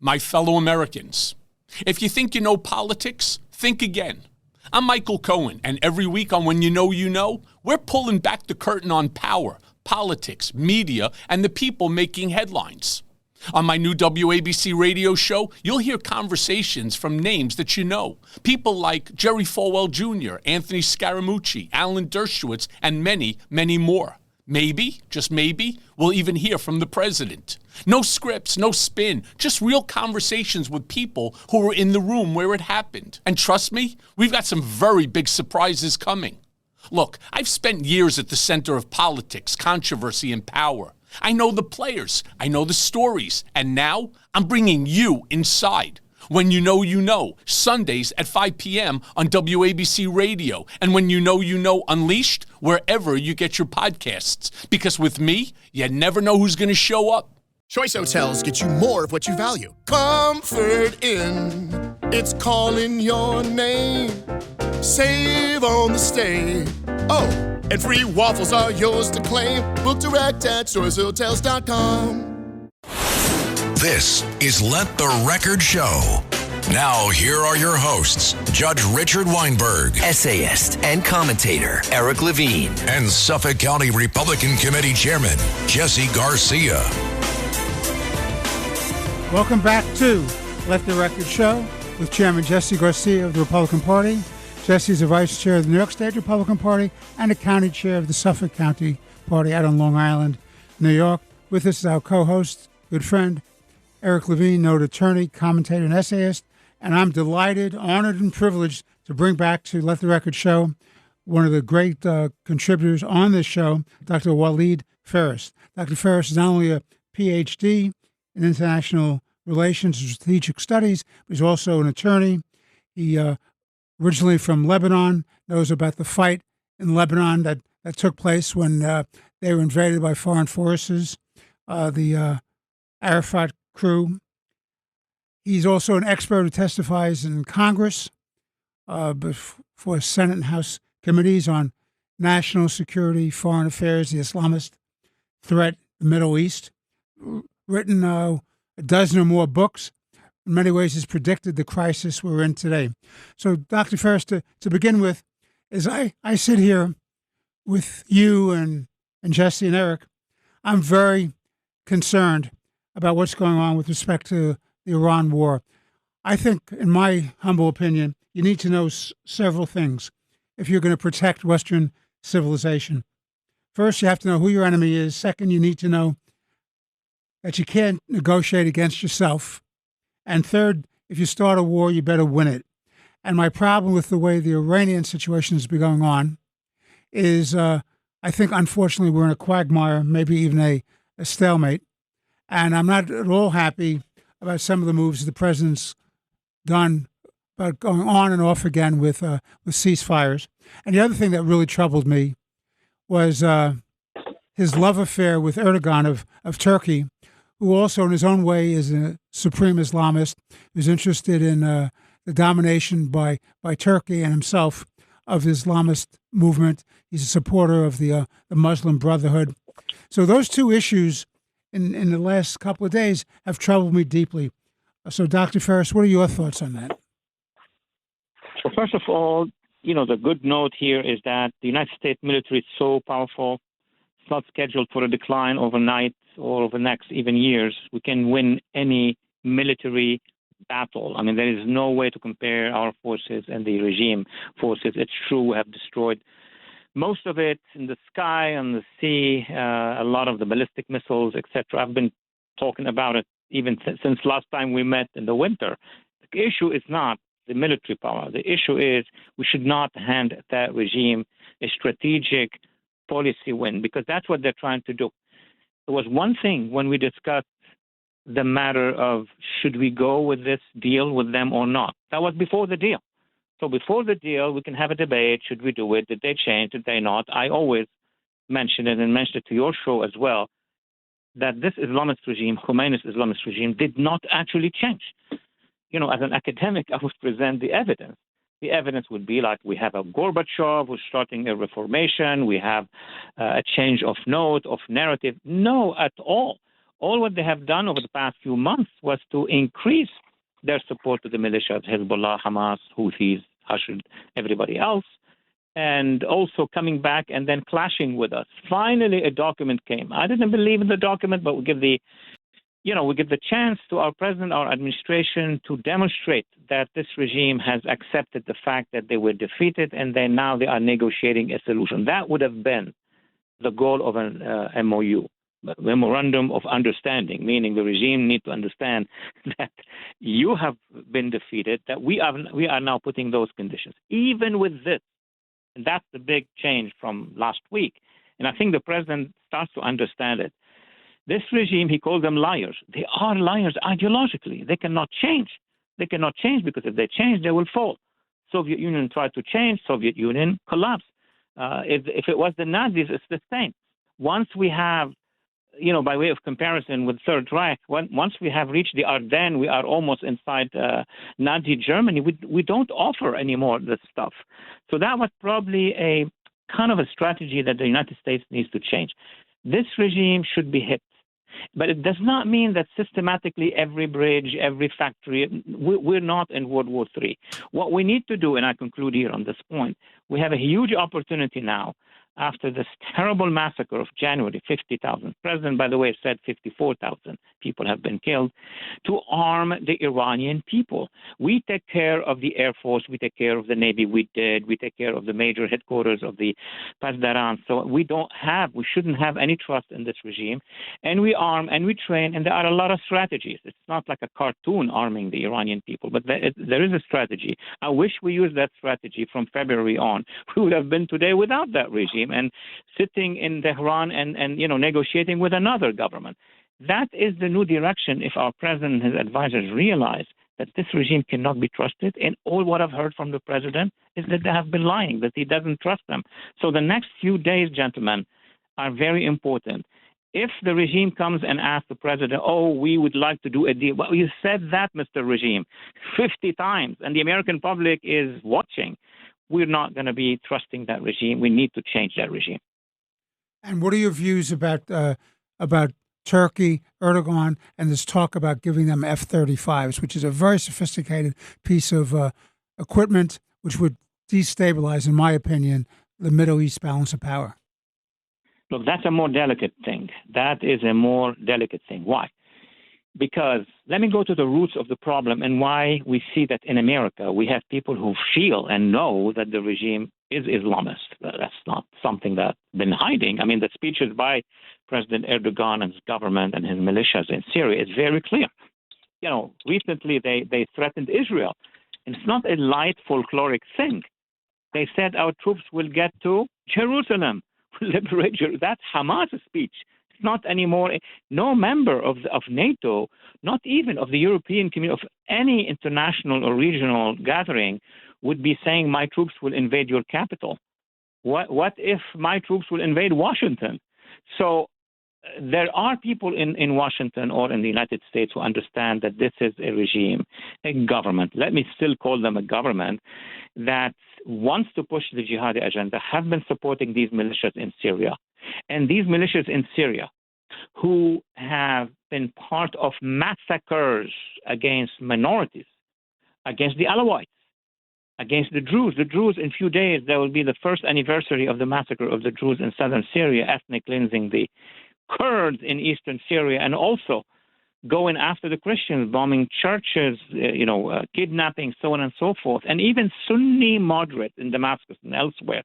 my fellow Americans. If you think you know politics, think again. I'm Michael Cohen, and every week on When You Know, we're pulling back the curtain on power, politics, media, and the people making headlines. On my new WABC radio show, you'll hear conversations from names that you know. People like Jerry Falwell Jr., Anthony Scaramucci, Alan Dershowitz, and many, many more. Maybe, just maybe, we'll even hear from the president. No scripts, no spin, just real conversations with people who were in the room where it happened. And trust me, we've got some very big surprises coming. Look, I've spent years at the center of politics, controversy, and power. I know the players, I know the stories, and now I'm bringing you inside. When You Know, Sundays at 5 p.m. on WABC Radio, and When You Know Unleashed, wherever you get your podcasts. Because with me, you never know who's going to show up. Choice Hotels get you more of what you value. Comfort Inn, it's calling your name. Save on the stay. Oh, and free waffles are yours to claim. Book direct at choicehotels.com. This is Let the Record Show. Now, here are your hosts, Judge Richard Weinberg, essayist and commentator Eric Levine, and Suffolk County Republican Committee Chairman Jesse Garcia. Welcome back to Let the Record Show with Chairman Jesse Garcia of the Republican Party. Jesse is the Vice Chair of the New York State Republican Party and the County Chair of the Suffolk County Party out on Long Island, New York. With us is our co-host, good friend, Eric Levine, noted attorney, commentator, and essayist. And I'm delighted, honored, and privileged to bring back to Let the Record Show one of the great contributors on this show, Dr. Waleed Ferris. Dr. Ferris is not only a Ph.D. in international relations and strategic studies, but he's also an attorney. He originally from Lebanon, knows about the fight in Lebanon that took place when they were invaded by foreign forces, the Arafat crew. He's also an expert who testifies in Congress before Senate and House committees on national security, foreign affairs, the Islamist threat, the Middle East. Written a dozen or more books. In many ways, has predicted the crisis we're in today. So, Dr. Ferris, to begin with, as I sit here with you and Jesse and Eric, I'm very concerned about what's going on with respect to the Iran war. I think, in my humble opinion, you need to know several things if you're going to protect Western civilization. First, you have to know who your enemy is. Second, you need to know that you can't negotiate against yourself. And third, if you start a war, you better win it. And my problem with the way the Iranian situation has been going on is I think, unfortunately, we're in a quagmire, maybe even a stalemate. And I'm not at all happy about some of the moves the president's done about going on and off again with ceasefires. And the other thing that really troubled me was his love affair with Erdogan of Turkey, who also in his own way is a supreme Islamist, who's interested in the domination by Turkey and himself of the Islamist movement. He's a supporter of the Muslim Brotherhood. So those two issues in the last couple of days have troubled me deeply. So, Dr. Ferris, what are your thoughts on that? So first of all, the good note here is that the United States military is so powerful. It's not scheduled for a decline overnight or over the next even years. We can win any military battle. I mean, there is no way to compare our forces and the regime forces. It's true, we have destroyed most of it in the sky, on the sea, a lot of the ballistic missiles, etc. I've been talking about it even since last time we met in the winter. The issue is not the military power. The issue is we should not hand that regime a strategic policy win, because that's what they're trying to do. There was one thing when we discussed the matter of should we go with this deal with them or not. That was before the deal. So before the deal, we can have a debate. Should we do it? Did they change? Did they not? I always mention it and mention it to your show as well, that this Islamist regime, Khomeini's Islamist regime, did not actually change. As an academic, I would present the evidence. The evidence would be like we have a Gorbachev who's starting a reformation. We have a change of note, of narrative. No, at all. All what they have done over the past few months was to increase their support to the militias, Hezbollah, Hamas, Houthis, Hashd, everybody else, and also coming back and then clashing with us. Finally, a document came. I didn't believe in the document, but we give the chance to our president, our administration, to demonstrate that this regime has accepted the fact that they were defeated and now they are negotiating a solution. That would have been the goal of an MOU, Memorandum of Understanding, meaning the regime need to understand that you have been defeated, that we are now putting those conditions. Even with this, and that's the big change from last week, and I think the president starts to understand it. This regime, he calls them liars. They are liars ideologically. They cannot change. They cannot change because if they change, they will fall. Soviet Union tried to change. Soviet Union collapsed. If it was the Nazis, it's the same. Once we have, by way of comparison with Third Reich, once we have reached the Ardennes, we are almost inside Nazi Germany. We don't offer anymore this stuff. So that was probably a kind of a strategy that the United States needs to change. This regime should be hit. But it does not mean that systematically every bridge, every factory, we're not in World War III. What we need to do, and I conclude here on this point, we have a huge opportunity now after this terrible massacre of January, 50,000. President, by the way, said 54,000 people have been killed, to arm the Iranian people. We take care of the Air Force. We take care of the Navy. We take care of the major headquarters of the Pasdaran. So we shouldn't have any trust in this regime. And we arm and we train, and there are a lot of strategies. It's not like a cartoon arming the Iranian people, but there is a strategy. I wish we used that strategy from February on. We would have been today without that regime and sitting in Tehran and negotiating with another government. That is the new direction if our president and his advisors realize that this regime cannot be trusted. And all what I've heard from the president is that they have been lying, that he doesn't trust them. So the next few days, gentlemen, are very important. If the regime comes and asks the president, we would like to do a deal. Well, you said that, Mr. Regime, 50 times, and the American public is watching. We're not going to be trusting that regime. We need to change that regime. And what are your views about Turkey, Erdogan, and this talk about giving them F-35s, which is a very sophisticated piece of equipment, which would destabilize, in my opinion, the Middle East balance of power? Look, that's a more delicate thing. That is a more delicate thing. Why? Because let me go to the roots of the problem and why we see that in America we have people who feel and know that the regime is Islamist. That's not something that's been hiding. I mean, the speeches by President Erdogan and his government and his militias in Syria is very clear. Recently they threatened Israel. And it's not a light folkloric thing. They said our troops will get to Jerusalem, liberate Jerusalem. That's Hamas' speech. It's not anymore. No member of NATO, not even of the European community, of any international or regional gathering, would be saying my troops will invade your capital. What if my troops will invade Washington? So there are people in Washington or in the United States who understand that this is a regime, a government, let me still call them a government, that wants to push the jihadi agenda, have been supporting these militias in Syria. And these militias in Syria, who have been part of massacres against minorities, against the Alawites, against the Druze. The Druze, in a few days, there will be the first anniversary of the massacre of the Druze in southern Syria, ethnic cleansing the Kurds in eastern Syria, and also going after the Christians, bombing churches, kidnapping, so on and so forth, and even Sunni moderates in Damascus and elsewhere.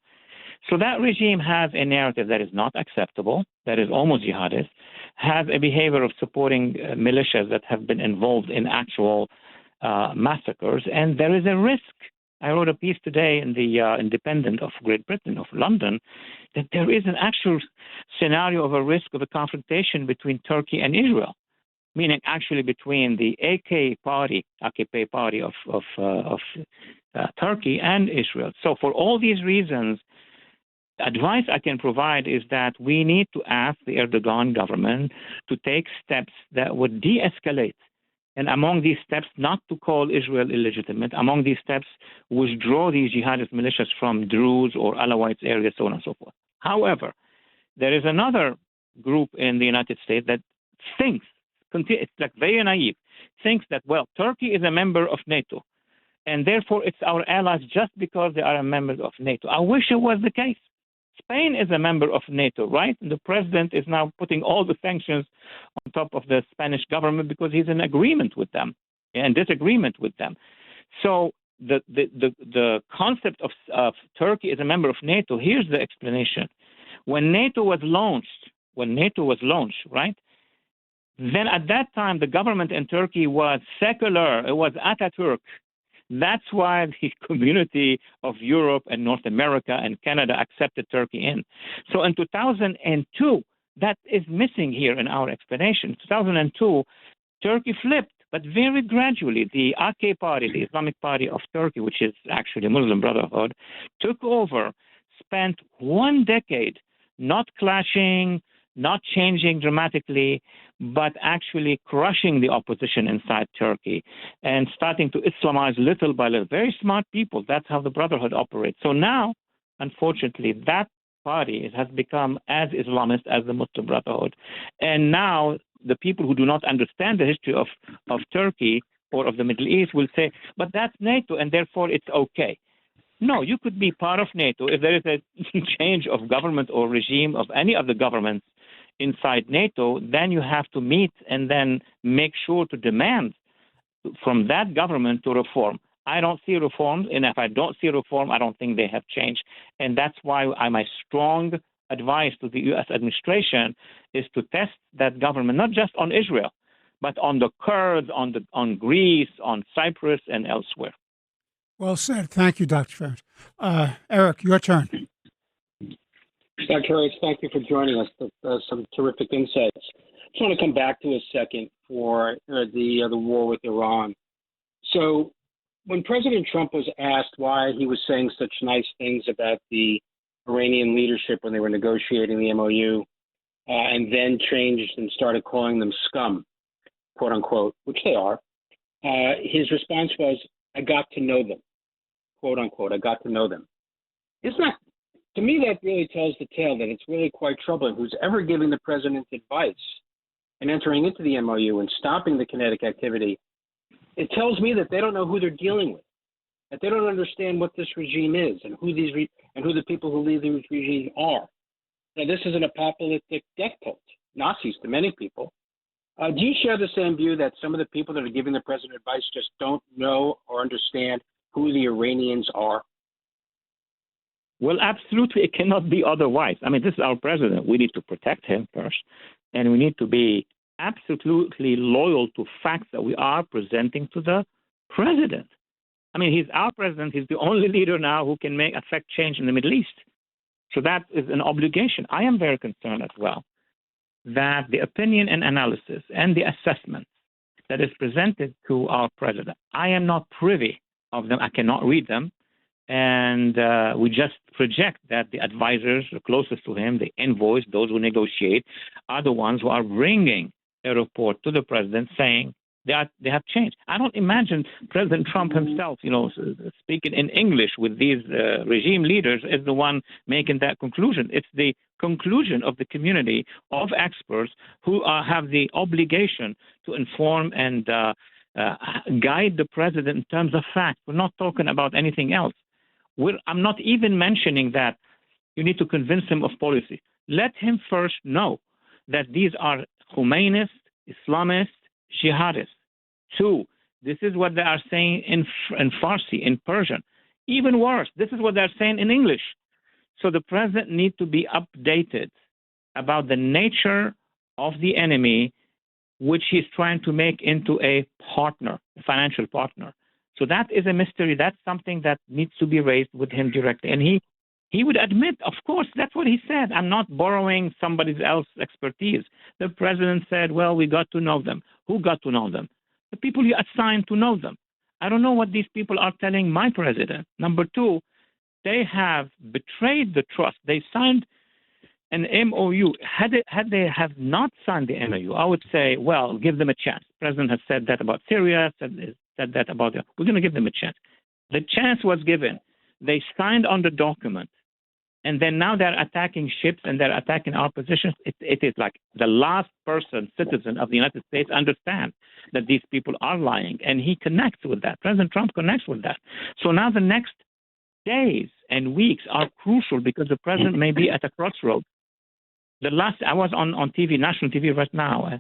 So that regime has a narrative that is not acceptable, that is almost jihadist, has a behavior of supporting militias that have been involved in actual massacres, and there is a risk. I wrote a piece today in the Independent of Great Britain, of London, that there is an actual scenario of a risk of a confrontation between Turkey and Israel, meaning actually between the AKP party of Turkey and Israel. So for all these reasons, advice I can provide is that we need to ask the Erdogan government to take steps that would de-escalate. And among these steps, not to call Israel illegitimate. Among these steps, withdraw these jihadist militias from Druze or Alawites areas, so on and so forth. However, there is another group in the United States that thinks, it's like very naive, thinks that, well, Turkey is a member of NATO, and therefore it's our allies just because they are members of NATO. I wish it was the case. Spain is a member of NATO, right? And the president is now putting all the sanctions on top of the Spanish government because he's in agreement with them and disagreement with them. So the concept of Turkey as a member of NATO, here's the explanation. When NATO was launched, right? Then at that time, the government in Turkey was secular. It was Ataturk. That's why the community of Europe and North America and Canada accepted Turkey in. So in 2002, that is missing here in our explanation. 2002, Turkey flipped, but very gradually. The AK party, the Islamic Party of Turkey, which is actually a Muslim Brotherhood, took over, spent 1 decade not clashing, not changing dramatically, but actually crushing the opposition inside Turkey and starting to Islamize little by little. Very smart people. That's how the Brotherhood operates. So now, unfortunately, that party has become as Islamist as the Muslim Brotherhood. And now the people who do not understand the history of Turkey or of the Middle East will say, but that's NATO and therefore it's okay. No, you could be part of NATO. If there is a change of government or regime of any of the governments inside NATO, then you have to meet and then make sure to demand from that government to reform. I don't see reforms, and if I don't see reform, I don't think they have changed. And that's why my strong advice to the U.S. administration is to test that government, not just on Israel, but on the Kurds, on Greece, on Cyprus, and elsewhere. Well said. Thank you, Dr. Ferris. Eric, your turn. Dr. Harris, thank you for joining us. Some terrific insights. I just want to come back to a second for the war with Iran. So when President Trump was asked why he was saying such nice things about the Iranian leadership when they were negotiating the MOU, and then changed and started calling them scum, quote unquote, which they are, his response was, I got to know them, quote unquote, I got to know them. Isn't that, to me, that really tells the tale that it's really quite troubling. Who's ever giving the president advice and entering into the MOU and stopping the kinetic activity, it tells me that they don't know who they're dealing with, that they don't understand what this regime is and who the people who lead this regime are. Now, this is an apocalyptic death cult, Nazis to many people. Do you share the same view that some of the people that are giving the president advice just don't know or understand who the Iranians are? Well, absolutely. It cannot be otherwise. I mean, this is our president. We need to protect him first. And we need to be absolutely loyal to facts that we are presenting to the president. I mean, he's our president. He's the only leader now who can affect change in the Middle East. So that is an obligation. I am very concerned as well that the opinion and analysis and the assessment that is presented to our president, I am not privy of them. I cannot read them. And we just project that the advisors, the closest to him, the envoys, those who negotiate, are the ones who are bringing a report to the president saying they have changed. I don't imagine President Trump himself, speaking in English with these regime leaders is the one making that conclusion. It's the conclusion of the community of experts who have the obligation to inform and guide the president in terms of facts. We're not talking about anything else. I'm not even mentioning that you need to convince him of policy. Let him first know that these are Khomeinists, Islamists, jihadists. 2, this is what they are saying in Farsi, in Persian. Even worse, this is what they're saying in English. So the president needs to be updated about the nature of the enemy, which he's trying to make into a partner, a financial partner. So that is a mystery. That's something that needs to be raised with him directly. And he would admit, of course, that's what he said. I'm not borrowing somebody else's expertise. The president said, well, we got to know them. Who got to know them? The people you assigned to know them. I don't know what these people are telling my president. Number 2, they have betrayed the trust. They signed an MOU. Had they have not signed the MOU, I would say, well, give them a chance. The president has said that about Syria, said that about we're going to give them a chance. The chance was given. They signed on the document. And then now they're attacking ships and they're attacking our positions. It is like the last citizen of the United States understands that these people are lying. And he connects with that. President Trump connects with that. So now the next days and weeks are crucial because the president may be at a crossroads. I was on TV, national TV right now. The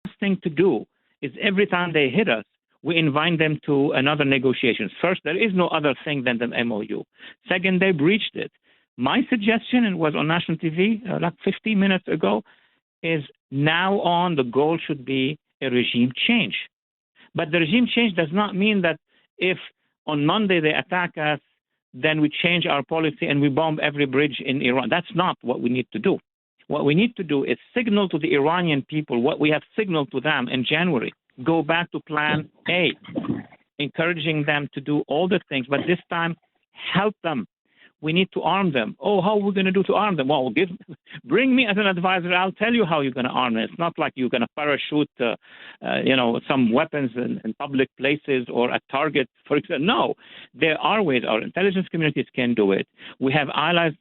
last thing to do is every time they hit us, we invite them to another negotiation. First, there is no other thing than the MOU. Second, they breached it. My suggestion, and was on national TV like 15 minutes ago, is now on the goal should be a regime change. But the regime change does not mean that if on Monday they attack us, then we change our policy and we bomb every bridge in Iran. That's not what we need to do. What we need to do is signal to the Iranian people what we have signaled to them in January. Go back to plan A, encouraging them to do all the things, but this time help them. We need to arm them. Oh, how are we going to do to arm them? Well, bring me as an advisor. I'll tell you how you're going to arm them. It's not like you're going to parachute, some weapons in public places or at targets, for example. No, there are ways. Our intelligence communities can do it. We have allies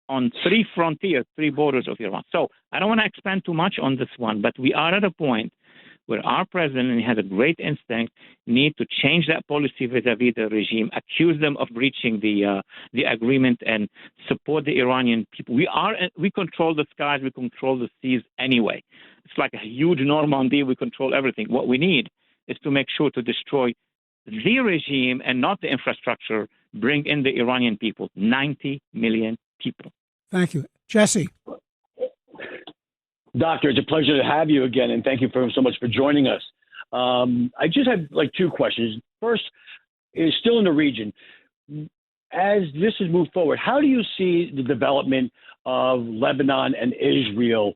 on 3 frontiers, 3 borders of Iran. So I don't want to expand too much on this one, but we are at a point where our president, and he has a great instinct, need to change that policy vis-a-vis the regime, accuse them of breaching the agreement, and support the Iranian people. We control the skies, we control the seas anyway. It's like a huge Normandy, we control everything. What we need is to make sure to destroy the regime and not the infrastructure, bring in the Iranian people, 90 million people. Thank you. Jesse. Doctor, it's a pleasure to have you again, and thank you so much for joining us. I just have 2 questions. First is still in the region. As this has moved forward, how do you see the development of Lebanon and Israel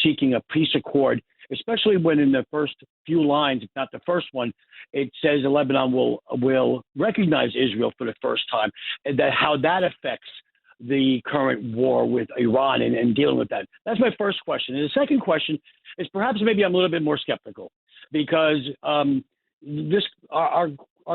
seeking a peace accord, especially when in the first few lines, if not the first one, it says that Lebanon will recognize Israel for the first time, and that how that affects the current war with Iran and dealing with that? That's my first question. And the second question is perhaps maybe I'm a little bit more skeptical because our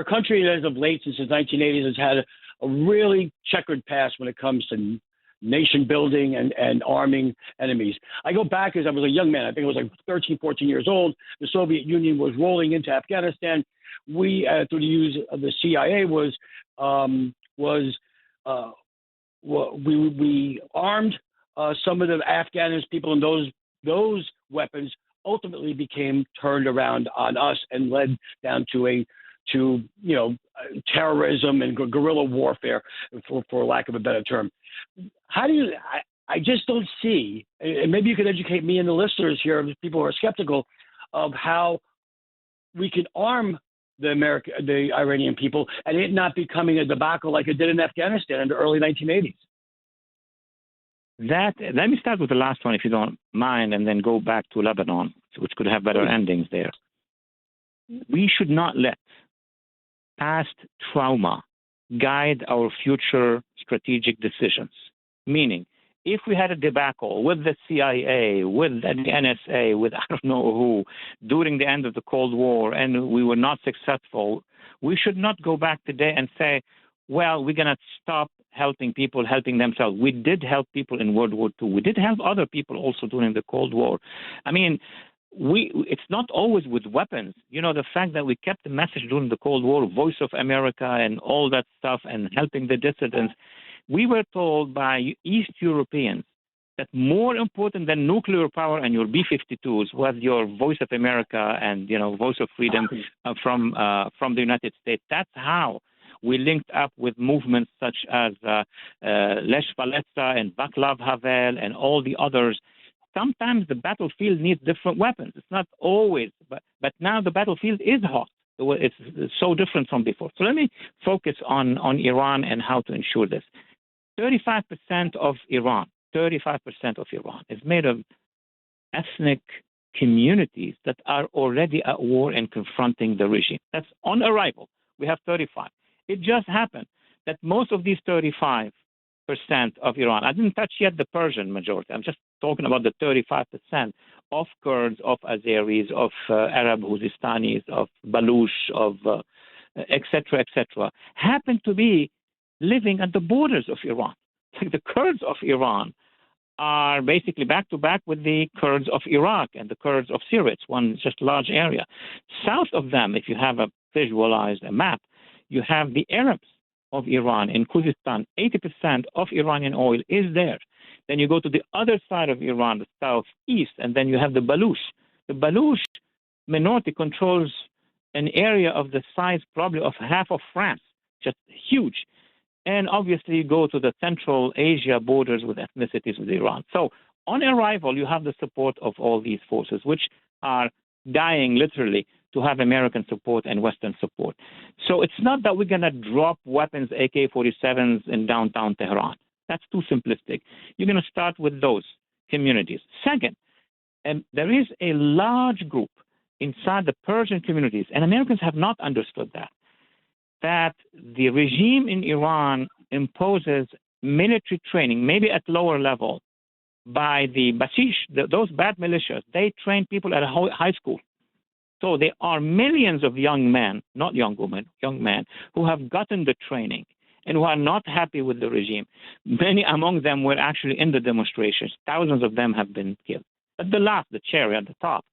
country as of late, since the 1980s, has had a really checkered past when it comes to nation building and arming enemies. I go back as I was a young man. I think I was like 13, 14 years old. The Soviet Union was rolling into Afghanistan. We, through the use of the CIA, we armed some of the Afghan people, and those weapons ultimately became turned around on us and led down to terrorism and guerrilla warfare, for lack of a better term. How do you? I just don't see, and maybe you could educate me and the listeners here, people who are skeptical, of how we can arm the Iranian people and it not becoming a debacle like it did in Afghanistan in the early 1980s. Let me start with the last one, if you don't mind, and then go back to Lebanon, which could have better endings there. We should not let past trauma guide our future strategic decisions. Meaning, if we had a debacle with the CIA, with the NSA, with I don't know who, during the end of the Cold War, and we were not successful, we should not go back today and say, well, we're going to stop helping people helping themselves. We did help people in World War II. We did help other people also during the Cold War. I mean, it's not always with weapons. The fact that we kept the message during the Cold War, Voice of America and all that stuff, and helping the dissidents. We were told by East Europeans that more important than nuclear power and your B-52s was your Voice of America and, Voice of Freedom from the United States. That's how we linked up with movements such as Lech Walesa and Vaclav Havel and all the others. Sometimes the battlefield needs different weapons. It's not always, but now the battlefield is hot. It's so different from before. So let me focus on Iran and how to ensure this. 35% of Iran is made of ethnic communities that are already at war and confronting the regime. That's on arrival. We have 35. It just happened that most of these 35% of Iran, I didn't touch yet the Persian majority. I'm just talking about the 35% of Kurds, of Azeris, of Arab Khuzistanis, of Baluch, of et cetera, happen to be living at the borders of Iran. the Kurds of Iran are basically back to back with the Kurds of Iraq and the Kurds of Syria. It's one just large area. South of them, if you have visualized a map, you have the Arabs of Iran in Khuzestan. 80% of Iranian oil is there. Then you go to the other side of Iran, the southeast, and then you have the Baluch. The Baluch minority controls an area of the size probably of half of France, just huge. And obviously you go to the Central Asia borders with ethnicities with Iran. So on arrival, you have the support of all these forces, which are dying literally to have American support and Western support. So it's not that we're going to drop weapons, AK-47s in downtown Tehran. That's too simplistic. You're going to start with those communities. Second, there is a large group inside the Persian communities, and Americans have not understood that the regime in Iran imposes military training, maybe at lower level, by the Basij, those bad militias. They train people at a high school. So there are millions of young men, not young women, young men, who have gotten the training and who are not happy with the regime. Many among them were actually in the demonstrations. Thousands of them have been killed. But the cherry at the top,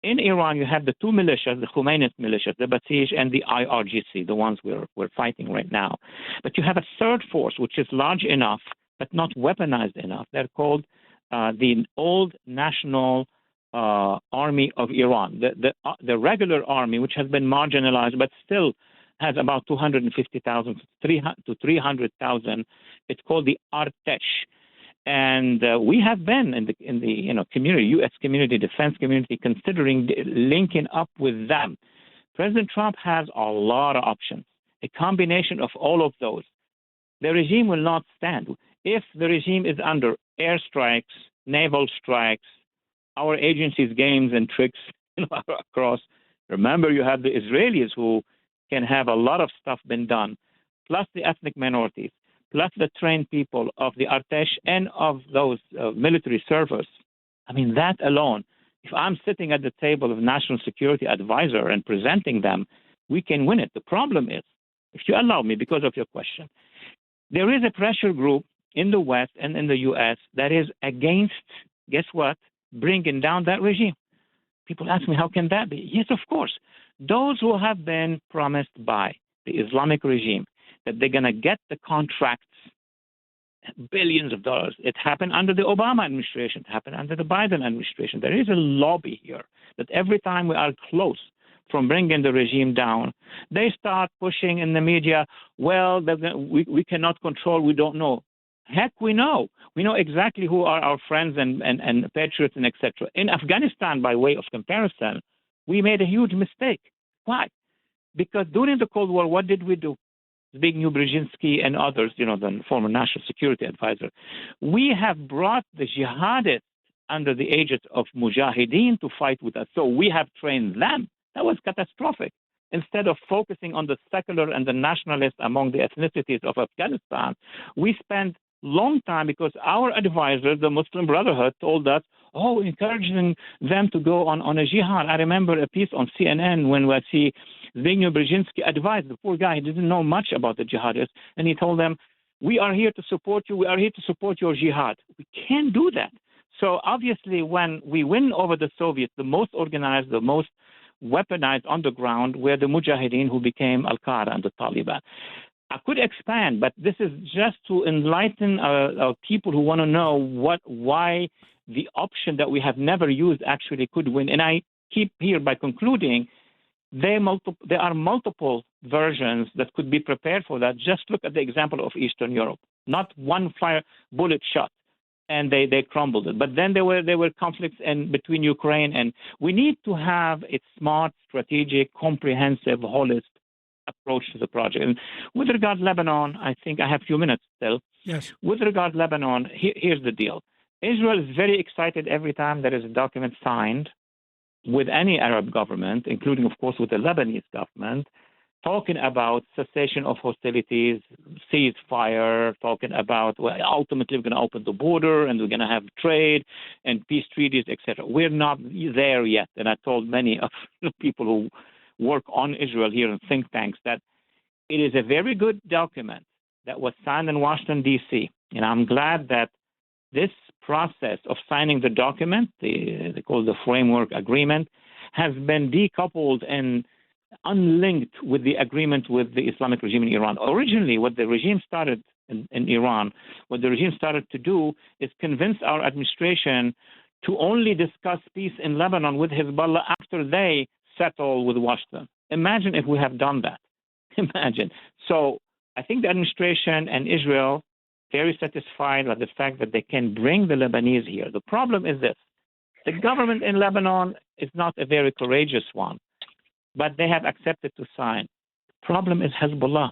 in Iran, you have the two militias, the Khomeini militias, the Basij and the IRGC, the ones we're fighting right now. But you have a third force, which is large enough, but not weaponized enough. They're called the Old National Army of Iran. The regular army, which has been marginalized, but still has about 250,000 to 300,000. It's called the Artesh. And we have been in the community, U.S. community, defense community, considering linking up with them. President Trump has a lot of options, a combination of all of those. The regime will not stand. If the regime is under airstrikes, naval strikes, our agencies' games and tricks across. Remember, you have the Israelis who can have a lot of stuff been done, plus the ethnic minorities, plus the trained people of the Artesh and of those military servers. I mean, that alone, if I'm sitting at the table of national security advisor and presenting them, we can win it. The problem is, if you allow me, because of your question, there is a pressure group in the West and in the U.S. that is against, guess what, bringing down that regime. People ask me, how can that be? Yes, of course. Those who have been promised by the Islamic regime that they're going to get the contracts, billions of dollars. It happened under the Obama administration. It happened under the Biden administration. There is a lobby here that every time we are close from bringing the regime down, they start pushing in the media, well, we cannot control, we don't know. Heck, we know. We know exactly who are our friends and patriots and etc. In Afghanistan, by way of comparison, we made a huge mistake. Why? Because during the Cold War, what did we do? Zbigniew Brzezinski and others, the former national security advisor, we have brought the jihadists under the aegis of Mujahideen to fight with us. So we have trained them. That was catastrophic. Instead of focusing on the secular and the nationalists among the ethnicities of Afghanistan, we spent long time because our advisors, the Muslim Brotherhood, told us, encouraging them to go on a jihad. I remember a piece on CNN when we see Zbigniew Brzezinski advised the poor guy. He didn't know much about the jihadists, and he told them, we are here to support you. We are here to support your jihad. We can't do that. So obviously when we win over the Soviets, the most organized, the most weaponized underground were the Mujahideen who became Al-Qaeda and the Taliban. I could expand, but this is just to enlighten people who want to know why the option that we have never used actually could win. And I keep here by concluding, there are multiple versions that could be prepared for that. Just look at the example of Eastern Europe. Not one bullet shot, and they crumbled it. But then there were conflicts between Ukraine, and we need to have a smart, strategic, comprehensive, holistic approach to the project. And with regard to Lebanon, I think I have a few minutes still. Yes. With regard to Lebanon, here's the deal. Israel is very excited every time there is a document signed with any Arab government, including, of course, with the Lebanese government, talking about cessation of hostilities, ceasefire, talking about, ultimately we're going to open the border and we're going to have trade and peace treaties, etc. We're not there yet. And I told many of the people who work on Israel here in think tanks that it is a very good document that was signed in Washington, D.C. And I'm glad that this process of signing the document, they call the framework agreement, has been decoupled and unlinked with the agreement with the Islamic regime in Iran. Originally, what the regime started in Iran, what the regime started to do is convince our administration to only discuss peace in Lebanon with Hezbollah after they settle with Washington. Imagine if we have done that. Imagine. So I think the administration and Israel very satisfied with the fact that they can bring the Lebanese here. The problem is this. The government in Lebanon is not a very courageous one, but they have accepted to sign. The problem is Hezbollah.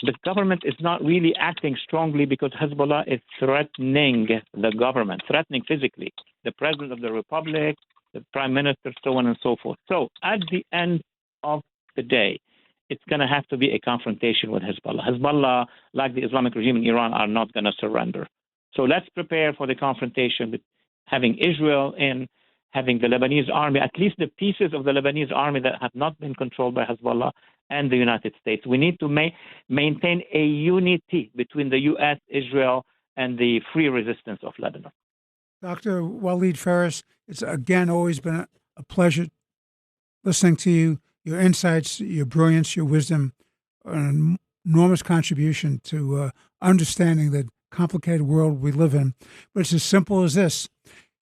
The government is not really acting strongly because Hezbollah is threatening the government, threatening physically the president of the republic, the prime minister, so on and so forth. So at the end of the day, it's going to have to be a confrontation with Hezbollah. Hezbollah, like the Islamic regime in Iran, are not going to surrender. So let's prepare for the confrontation with having Israel in, having the Lebanese army, at least the pieces of the Lebanese army that have not been controlled by Hezbollah, and the United States. We need to maintain a unity between the U.S., Israel, and the free resistance of Lebanon. Dr. Walid Phares, it's again always been a pleasure listening to you. Your insights, your brilliance, your wisdom are an enormous contribution to understanding the complicated world we live in. But it's as simple as this.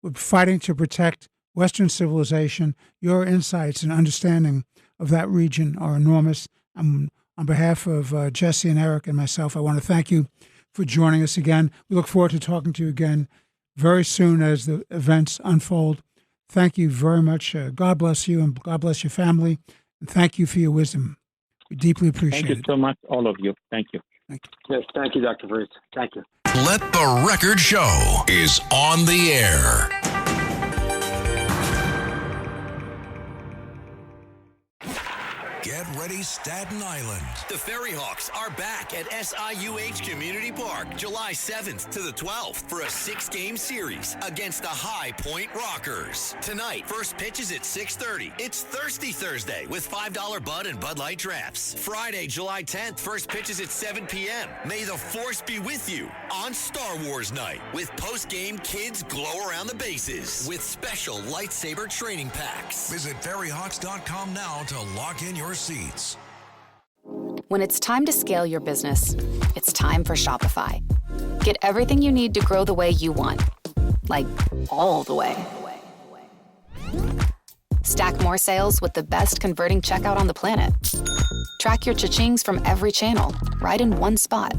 We're fighting to protect Western civilization. Your insights and understanding of that region are enormous. On behalf of Jesse and Eric and myself, I want to thank you for joining us again. We look forward to talking to you again very soon as the events unfold. Thank you very much. God bless you and God bless your family. And thank you for your wisdom. We deeply appreciate it. Thank you so much, all of you. Thank you. Thank you. Yes, thank you, Dr. Phares. Thank you. Let the Record Show is on the air. Get ready, Staten Island. The Ferry Hawks are back at SIUH Community Park July 7th to the 12th for a 6-game series against the High Point Rockers. Tonight, first pitch is at 6:30. It's Thirsty Thursday with $5 Bud and Bud Light Drafts. Friday, July 10th, first pitch is at 7 p.m. May the Force be with you on Star Wars Night with post-game kids glow around the bases with special lightsaber training packs. Visit ferryhawks.com now to lock in your seats. When it's time to scale your business, it's time for Shopify. Get everything you need to grow the way you want. Like, all the way. Stack more sales with the best converting checkout on the planet. Track your cha-chings from every channel, right in one spot.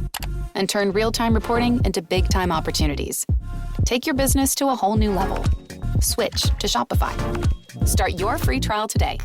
And turn real-time reporting into big-time opportunities. Take your business to a whole new level. Switch to Shopify. Start your free trial today.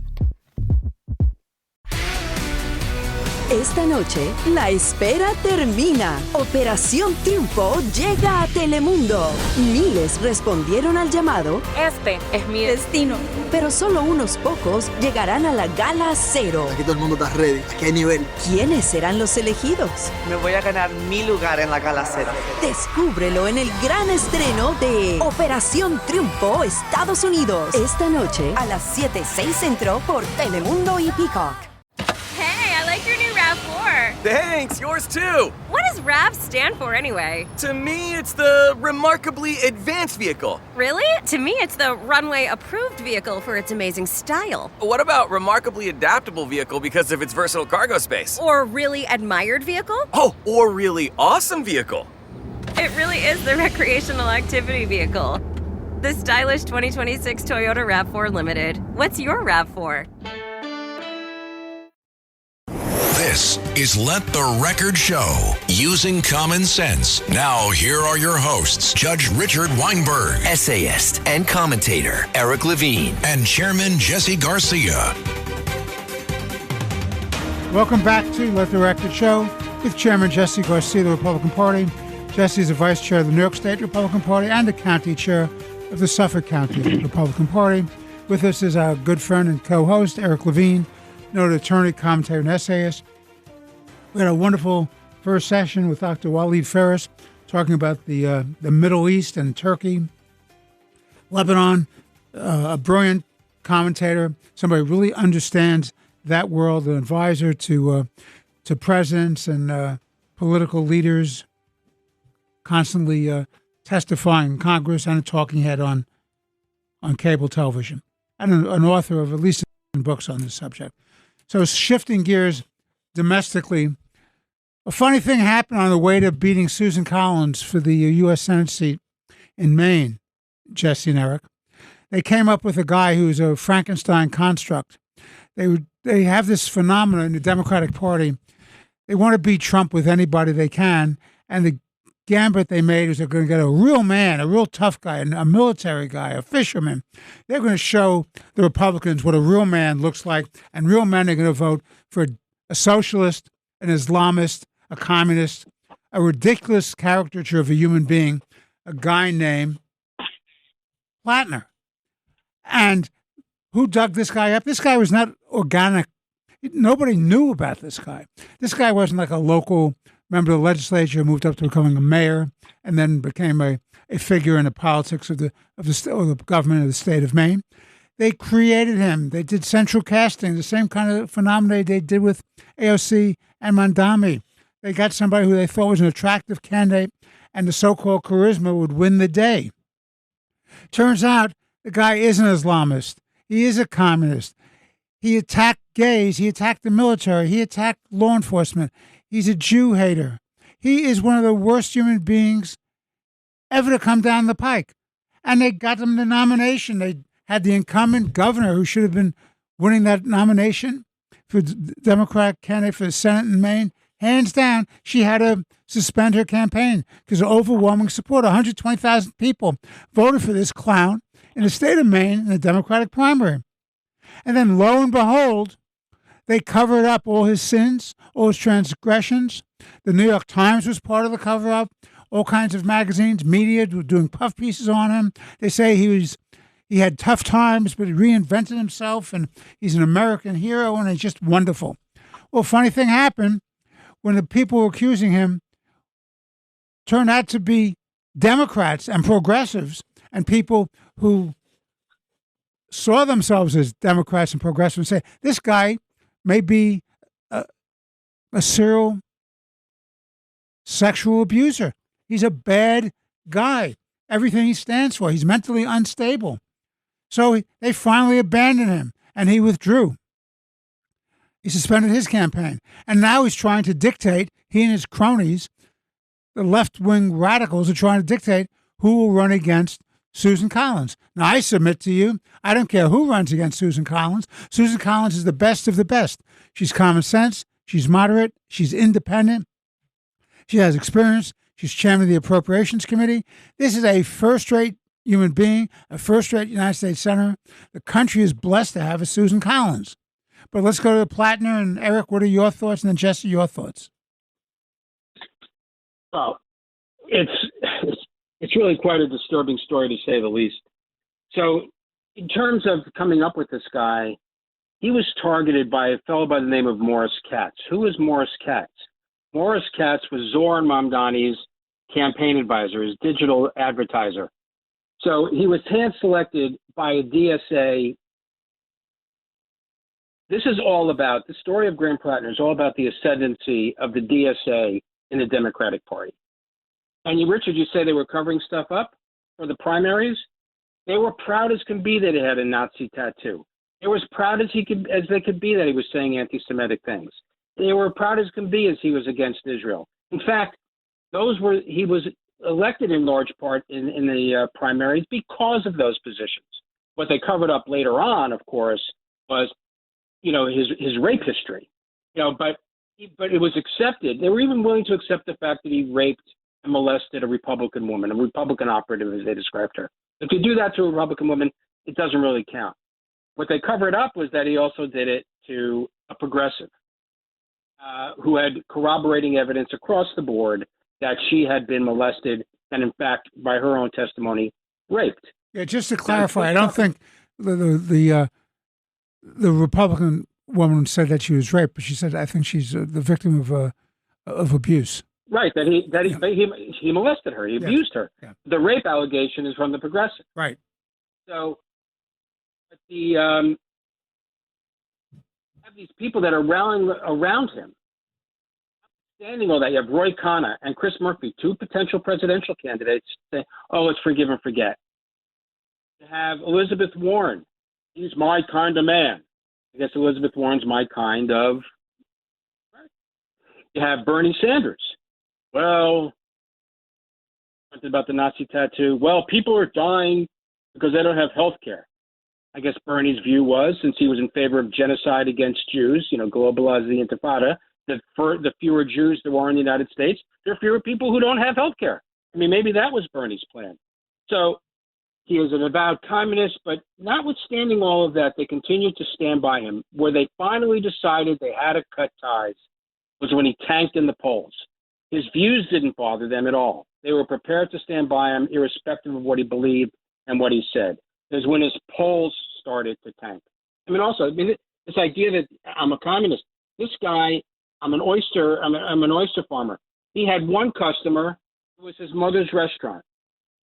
Esta noche, la espera termina. Operación Triunfo llega a Telemundo. Miles respondieron al llamado. Este es mi destino. Pero solo unos pocos llegarán a la Gala Cero. Aquí todo el mundo está ready. Aquí hay nivel. ¿Quiénes serán los elegidos? Me voy a ganar mi lugar en la Gala Cero. Descúbrelo en el gran estreno de Operación Triunfo Estados Unidos. Esta noche a las 7:06 Centro por Telemundo y Peacock. Your new RAV4. Thanks, yours too. What does RAV stand for anyway? To me, it's the Remarkably Advanced Vehicle. Really? To me, it's the Runway Approved Vehicle for its amazing style. What about Remarkably Adaptable Vehicle because of its versatile cargo space? Or Really Admired Vehicle? Oh, or Really Awesome Vehicle. It really is the Recreational Activity Vehicle. The stylish 2026 Toyota RAV4 Limited. What's your RAV4? This is Let the Record Show, using common sense. Now, here are your hosts, Judge Richard Weinberg, Essayist and commentator Eric Levine, and Chairman Jesse Garcia. Welcome back to Let the Record Show with Chairman Jesse Garcia of the Republican Party. Jesse is the Vice Chair of the New York State Republican Party and the County Chair of the Suffolk County Republican Party. With us is our good friend and co-host, Eric Levine, noted attorney, commentator, and essayist. We had a wonderful first session with Dr. Walid Phares talking about the Middle East and Turkey, Lebanon, a brilliant commentator, somebody who really understands that world, an advisor to presidents and political leaders constantly testifying in Congress and a talking head on cable television, and an author of at least 10 books on this subject. So shifting gears domestically, a funny thing happened on the way to beating Susan Collins for the U.S. Senate seat in Maine, Jesse and Eric. They came up with a guy who's a Frankenstein construct. They have this phenomenon in the Democratic Party. They want to beat Trump with anybody they can, and the gambit they made is they're going to get a real man, a real tough guy, a military guy, a fisherman. They're going to show the Republicans what a real man looks like, and real men are going to vote for a socialist, an Islamist, a communist, a ridiculous caricature of a human being, a guy named Platner. And who dug this guy up? This guy was not organic. Nobody knew about this guy. This guy wasn't like a local member of the legislature who moved up to becoming a mayor and then became a figure in the politics of the government of the state of Maine. They created him. They did central casting, the same kind of phenomenon they did with AOC and Mondami. They got somebody who they thought was an attractive candidate, and the so-called charisma would win the day. Turns out the guy is an Islamist. He is a communist. He attacked gays. He attacked the military. He attacked law enforcement. He's a Jew hater. He is one of the worst human beings ever to come down the pike. And they got him the nomination. They had the incumbent governor who should have been winning that nomination for the Democratic candidate for the Senate in Maine. Hands down, she had to suspend her campaign because of overwhelming support. 120,000 people voted for this clown in the state of Maine in the Democratic primary. And then lo and behold, they covered up all his sins, all his transgressions. The New York Times was part of the cover-up. All kinds of magazines, media were doing puff pieces on him. They say he had tough times, but he reinvented himself, and he's an American hero, and it's just wonderful. Well, funny thing happened when the people who were accusing him turned out to be Democrats and progressives and people who saw themselves as Democrats and progressives and say, this guy may be a serial sexual abuser. He's a bad guy. Everything he stands for. He's mentally unstable. So they finally abandoned him, and he withdrew. He suspended his campaign. And now he's trying to dictate, he and his cronies, the left-wing radicals, are trying to dictate who will run against Susan Collins. Now, I submit to you, I don't care who runs against Susan Collins. Susan Collins is the best of the best. She's common sense. She's moderate. She's independent. She has experience. She's chairman of the Appropriations Committee. This is a first-rate human being, a first-rate United States Senator. The country is blessed to have a Susan Collins. But let's go to Platner. And Eric, what are your thoughts? And then Jesse, your thoughts. Well, it's really quite a disturbing story, to say the least. So in terms of coming up with this guy, he was targeted by a fellow by the name of Morris Katz. Who is Morris Katz? Morris Katz was Zohar Mamdani's campaign advisor, his digital advertiser. So he was hand-selected by a DSA. This is all about, the story of Graham Platner is all about the ascendancy of the DSA in the Democratic Party. And you, Richard, you say they were covering stuff up for the primaries? They were proud as can be that he had a Nazi tattoo. They were as proud as they could be that he was saying anti-Semitic things. They were proud as can be as he was against Israel. In fact, he was elected in large part in the primaries because of those positions. What they covered up later on, of course, was, his rape history. But it was accepted. They were even willing to accept the fact that he raped and molested a Republican woman, a Republican operative, as they described her. If you do that to a Republican woman, it doesn't really count. What they covered up was that he also did it to a progressive who had corroborating evidence across the board that she had been molested and, in fact, by her own testimony, raped. Yeah, just to clarify, I don't think the Republican woman said that she was raped, but she said, I think she's the victim of abuse. Right, that he molested her, he abused her. Yeah. The rape allegation is from the progressive. Right. So have these people that are rallying around him. Standing all that, you have Roy Khanna and Chris Murphy, two potential presidential candidates, say, oh, let's forgive and forget. You have Elizabeth Warren. He's my kind of man. I guess Elizabeth Warren's my kind of. You have Bernie Sanders. Well, about the Nazi tattoo. Well, people are dying because they don't have health care. I guess Bernie's view was, since he was in favor of genocide against Jews, globalize the Intifada, that for the fewer Jews there are in the United States, there are fewer people who don't have health care. I mean, maybe that was Bernie's plan. So he is an avowed communist, but notwithstanding all of that, they continued to stand by him. Where they finally decided they had to cut ties was when he tanked in the polls. His views didn't bother them at all. They were prepared to stand by him irrespective of what he believed and what he said. It was when his polls started to tank. This idea that I'm a communist, this guy, I'm an oyster farmer. He had one customer who was his mother's restaurant.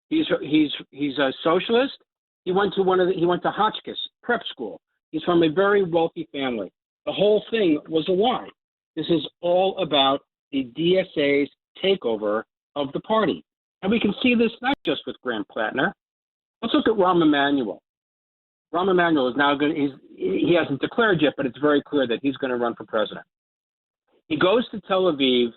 He's a socialist. He went to Hotchkiss prep school. He's from a very wealthy family. The whole thing was a lie. This is all about the DSA's takeover of the party. And we can see this not just with Graham Platner. Let's look at Rahm Emanuel. Rahm Emanuel is now he hasn't declared yet, but it's very clear that he's going to run for president. He goes to Tel Aviv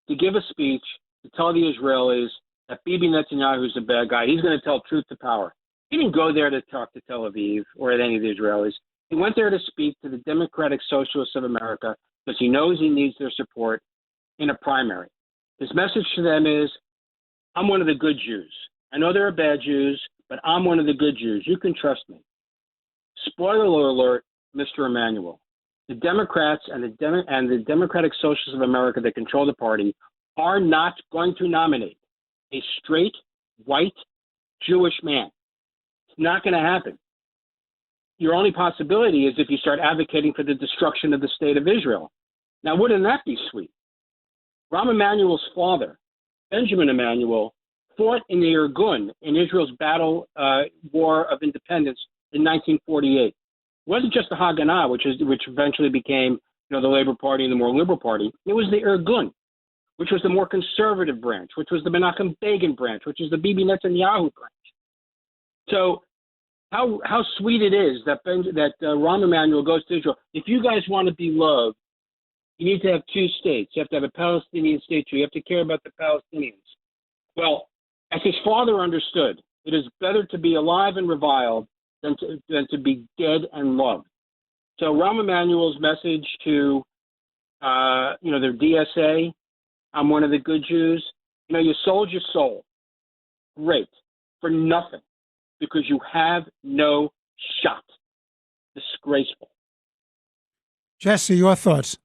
to give a speech to tell the Israelis that Bibi Netanyahu is a bad guy. He's going to tell truth to power. He didn't go there to talk to Tel Aviv or at any of the Israelis. He went there to speak to the Democratic Socialists of America because he knows he needs their support in a primary. His message to them is, I'm one of the good Jews. I know there are bad Jews, but I'm one of the good Jews. You can trust me. Spoiler alert, Mr. Emanuel. The Democrats and the Democratic Socialists of America that control the party are not going to nominate a straight, white, Jewish man. It's not going to happen. Your only possibility is if you start advocating for the destruction of the state of Israel. Now, wouldn't that be sweet? Rahm Emanuel's father, Benjamin Emanuel, fought in the Irgun in Israel's war of independence in 1948. It wasn't just the Haganah, which eventually became the Labor Party and the more liberal party. It was the Irgun, which was the more conservative branch, which was the Menachem Begin branch, which is the Bibi Netanyahu branch. So how sweet it is that Rahm Emanuel goes to Israel. If you guys want to be loved, you need to have two states. You have to have a Palestinian state too. You have to care about the Palestinians. Well, as his father understood, it is better to be alive and reviled than to be dead and loved. So Rahm Emanuel's message to their DSA, I'm one of the good Jews. You sold your soul. Great. For nothing. Because you have no shot. Disgraceful. Jesse, your thoughts?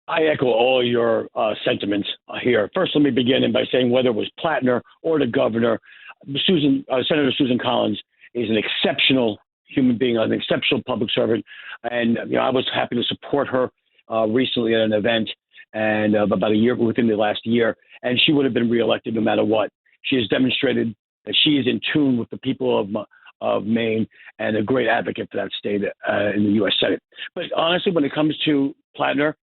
I echo all your sentiments here. First, let me begin by saying whether it was Platner or the governor, Senator Susan Collins is an exceptional human being, an exceptional public servant. And I was happy to support her recently at an event and about a year within the last year. And she would have been reelected no matter what. She has demonstrated that she is in tune with the people of Maine and a great advocate for that state in the U.S. Senate. But honestly, when it comes to Platner,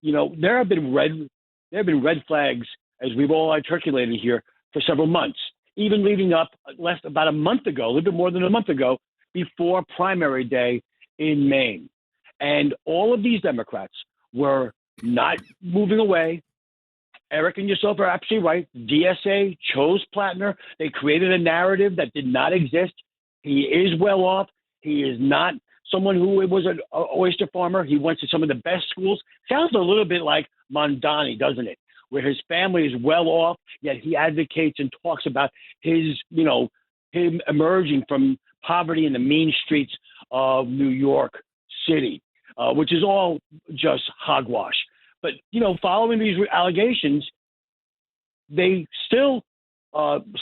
there have been red flags, as we've all articulated here, for several months, even leading up about a month ago, a little bit more than a month ago, before primary day in Maine. And all of these Democrats were not moving away. Eric and yourself are absolutely right. DSA chose Platner. They created a narrative that did not exist. He is well off. He is not someone who was an oyster farmer. He went to some of the best schools. Sounds a little bit like Mondani, doesn't it? Where his family is well off, yet he advocates and talks about him emerging from poverty in the mean streets of New York City, which is all just hogwash. But, following these allegations, they still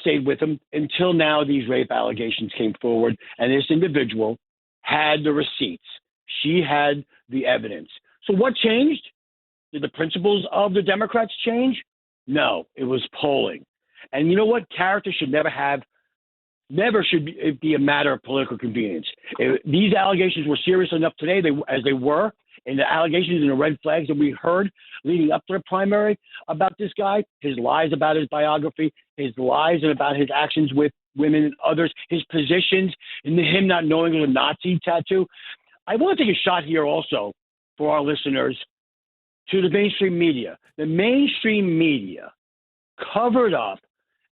stayed with him until now these rape allegations came forward, and this individual had the receipts. She had the evidence. So what changed? Did the principles of the Democrats change? No, it was polling. And you know what? Character should never have never should it be a matter of political convenience. These allegations were serious enough today, as they were, and the allegations and the red flags that we heard leading up to the primary about this guy, his lies about his biography, his lies about his actions with women and others, his positions, and him not knowing it was a Nazi tattoo. I want to take a shot here also for our listeners to the mainstream media. The mainstream media covered up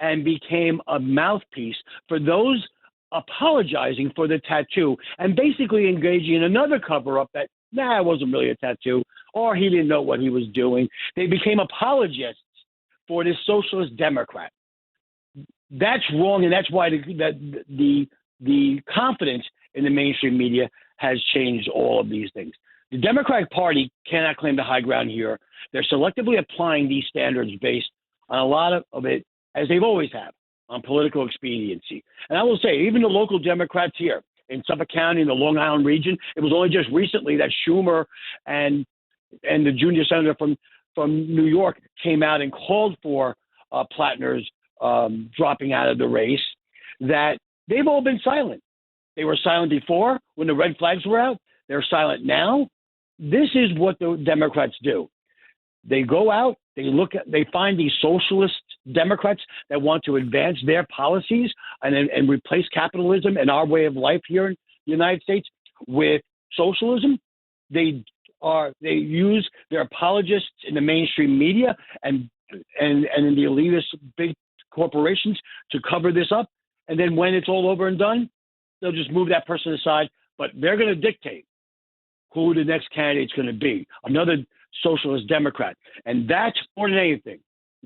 and became a mouthpiece for those apologizing for the tattoo and basically engaging in another cover-up that, it wasn't really a tattoo, or he didn't know what he was doing. They became apologists for this socialist Democrat. That's wrong, and that's why the confidence in the mainstream media has changed all of these things. The Democratic Party cannot claim the high ground here. They're selectively applying these standards based on a lot of it, as they've always have, on political expediency. And I will say, even the local Democrats here in Suffolk County, in the Long Island region, it was only just recently that Schumer and the junior senator from New York came out and called for Platner's dropping out of the race, that they've all been silent. They were silent before when the red flags were out. They're silent now. This is what the Democrats do. They go out, they find these socialist Democrats that want to advance their policies and replace capitalism and our way of life here in the United States with socialism. They use their apologists in the mainstream media and in the elitist big corporations to cover this up. And then when it's all over and done, they'll just move that person aside. But they're going to dictate who the next candidate's going to be, another socialist Democrat. And that, more than anything,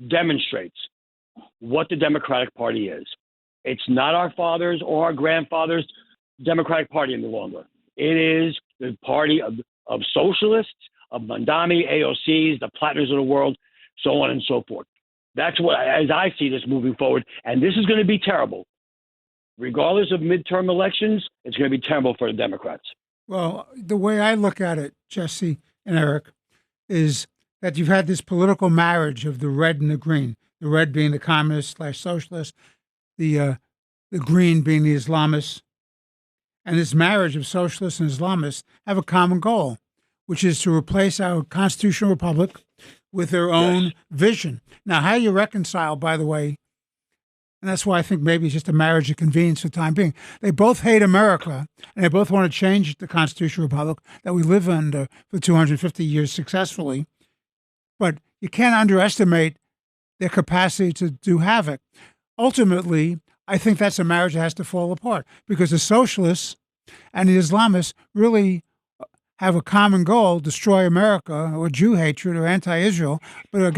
demonstrates what the Democratic Party is. It's not our fathers or our grandfathers' Democratic Party any longer. It is the party of socialists, of Mandami, AOCs, the Platners of the world, so on and so forth. That's what, as I see this moving forward, and this is going to be terrible. Regardless of midterm elections, it's going to be terrible for the Democrats. Well, the way I look at it, Jesse and Eric, is that you've had this political marriage of the red and the green. The red being the communist/socialist, the green being the Islamists. And this marriage of socialists and Islamists have a common goal, which is to replace our constitutional republic with their own vision. Now, how you reconcile, by the way, and that's why I think maybe it's just a marriage of convenience for the time being. They both hate America, and they both want to change the constitutional republic that we live under for 250 years successfully. But you can't underestimate their capacity to do havoc. Ultimately, I think that's a marriage that has to fall apart because the socialists and the Islamists really have a common goal, destroy America or Jew hatred or anti-Israel, but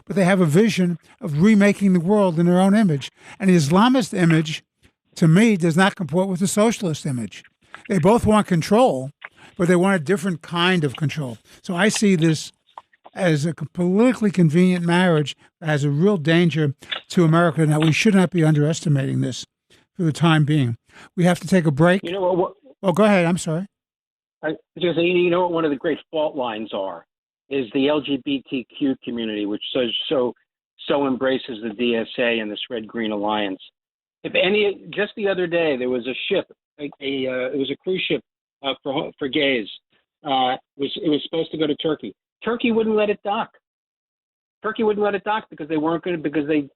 they have a vision of remaking the world in their own image. And the Islamist image, to me, does not comport with the socialist image. They both want control, but they want a different kind of control. So I see this as a politically convenient marriage that has a real danger to America, and that we should not be underestimating this for the time being. We have to take a break. You know what? Oh, go ahead. I'm sorry. You know what one of the great fault lines is the LGBTQ community, which so embraces the DSA and this Red-Green Alliance. Just the other day, there was a ship, it was a cruise ship for gays. It was supposed to go to Turkey. Turkey wouldn't let it dock. Turkey wouldn't let it dock because they weren't going to, because they